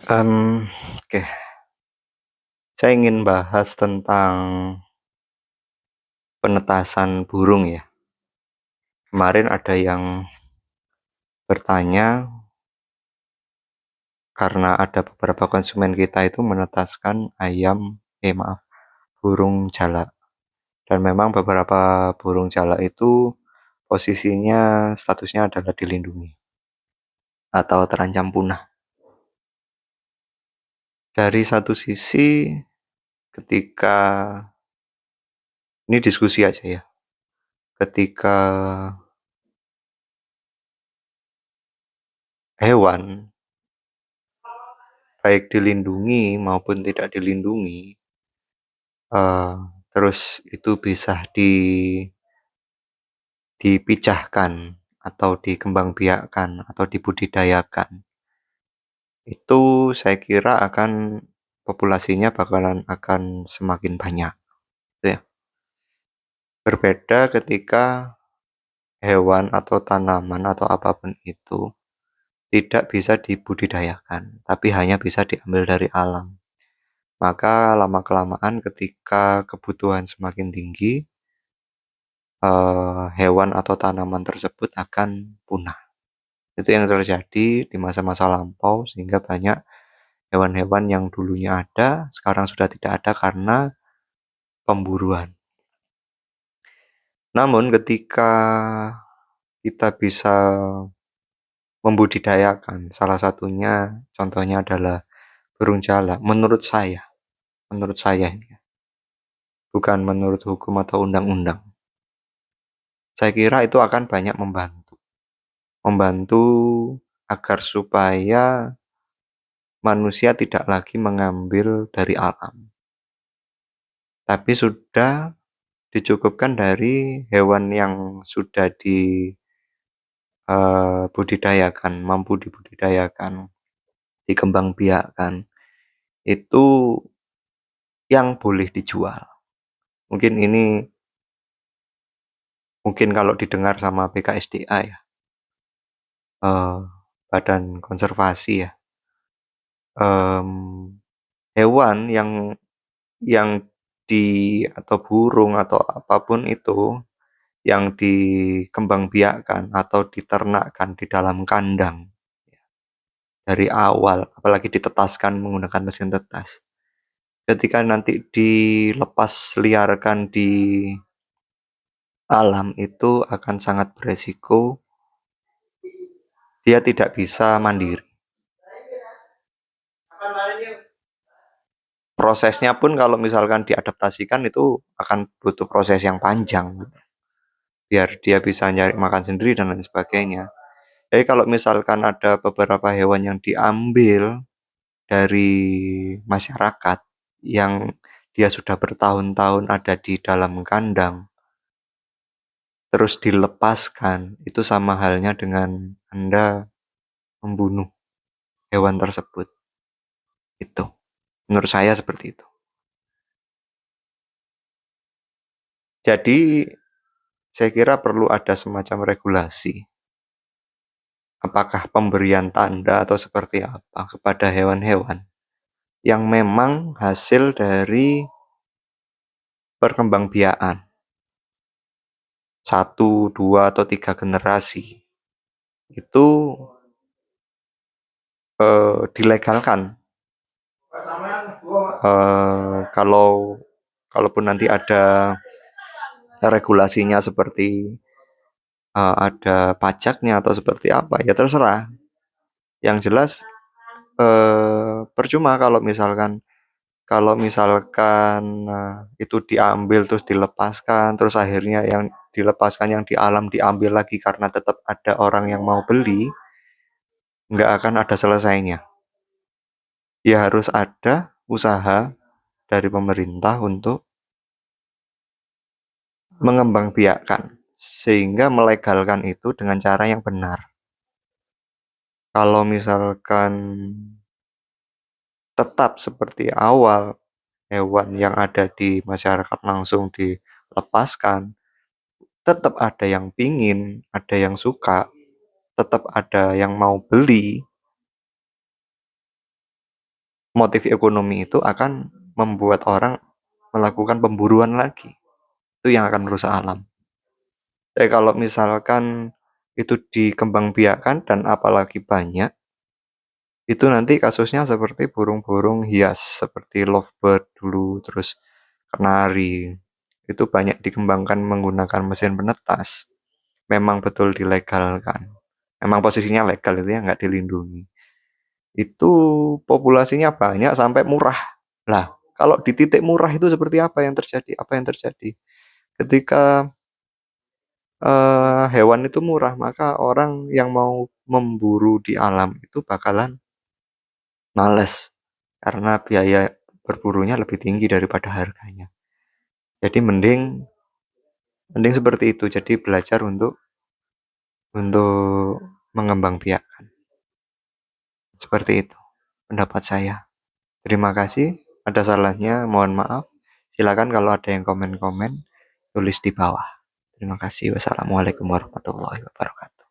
Oke, saya ingin bahas tentang penetasan burung ya. Kemarin ada yang bertanya karena ada beberapa konsumen kita itu menetaskan burung jalak. Dan memang beberapa burung jalak itu posisinya statusnya adalah dilindungi atau terancam punah. Dari satu sisi, ketika ini diskusi aja ya, ketika hewan baik dilindungi maupun tidak dilindungi, eh, terus itu bisa dipijahkan atau dikembangbiakkan atau dibudidayakan, itu saya kira populasinya akan semakin banyak, gitu ya. Berbeda ketika hewan atau tanaman atau apapun itu tidak bisa dibudidayakan, tapi hanya bisa diambil dari alam. Maka lama-kelamaan ketika kebutuhan semakin tinggi, hewan atau tanaman tersebut akan punah. Itu yang terjadi di masa-masa lampau, sehingga banyak hewan-hewan yang dulunya ada, sekarang sudah tidak ada karena pemburuan. Namun ketika kita bisa membudidayakan, salah satunya contohnya adalah burung jalak, menurut saya ini, bukan menurut hukum atau undang-undang. Saya kira itu akan banyak membantu agar supaya manusia tidak lagi mengambil dari alam, tapi sudah dicukupkan dari hewan yang sudah dibudidayakan, mampu dibudidayakan, dikembangbiakkan, itu yang boleh dijual. Mungkin ini kalau didengar sama BKSDA ya, Badan Konservasi ya, hewan yang atau burung atau apapun itu yang dikembangbiakkan atau diternakkan di dalam kandang dari awal, apalagi ditetaskan menggunakan mesin tetas. Ketika nanti dilepas liarkan di alam, itu akan sangat beresiko, dia tidak bisa mandiri. Prosesnya pun kalau misalkan diadaptasikan itu akan butuh proses yang panjang, biar dia bisa nyari makan sendiri dan lain sebagainya. Jadi kalau misalkan ada beberapa hewan yang diambil dari masyarakat, yang dia sudah bertahun-tahun ada di dalam kandang, terus dilepaskan, itu sama halnya dengan Anda membunuh hewan tersebut. Itu, menurut saya seperti itu. Jadi, saya kira perlu ada semacam regulasi. Apakah pemberian tanda atau seperti apa kepada hewan-hewan yang memang hasil dari perkembangbiakan 1, 2, atau 3 generasi, itu dilegalkan. Kalaupun nanti ada regulasinya seperti ada pajaknya atau seperti apa, ya terserah. Yang jelas percuma kalau misalkan itu diambil terus dilepaskan, terus akhirnya yang dilepaskan yang di alam diambil lagi karena tetap ada orang yang mau beli, nggak akan ada selesainya. Ya harus ada usaha dari pemerintah untuk mengembangbiakkan, sehingga melegalkan itu dengan cara yang benar. Kalau misalkan tetap seperti awal, hewan yang ada di masyarakat langsung dilepaskan, tetap ada yang pingin, ada yang suka, tetap ada yang mau beli, motif ekonomi itu akan membuat orang melakukan pemburuan lagi. Itu yang akan merusak alam. Jadi kalau misalkan itu dikembangbiakkan dan apalagi banyak, itu nanti kasusnya seperti burung-burung hias, seperti lovebird dulu, terus kenari. Itu banyak dikembangkan menggunakan mesin penetas. Memang betul dilegalkan. Memang posisinya legal itu ya, nggak dilindungi. Itu populasinya banyak sampai murah. Lah, kalau di titik murah itu seperti apa yang terjadi? Apa yang terjadi? Ketika hewan itu murah, maka orang yang mau memburu di alam itu bakalan males karena biaya berburunya lebih tinggi daripada harganya. Jadi mending mending seperti itu. Jadi belajar untuk mengembangbiakkan. Seperti itu pendapat saya. Terima kasih. Ada salahnya, mohon maaf. Silakan kalau ada yang komen-komen, tulis di bawah. Terima kasih. Wassalamualaikum warahmatullahi wabarakatuh.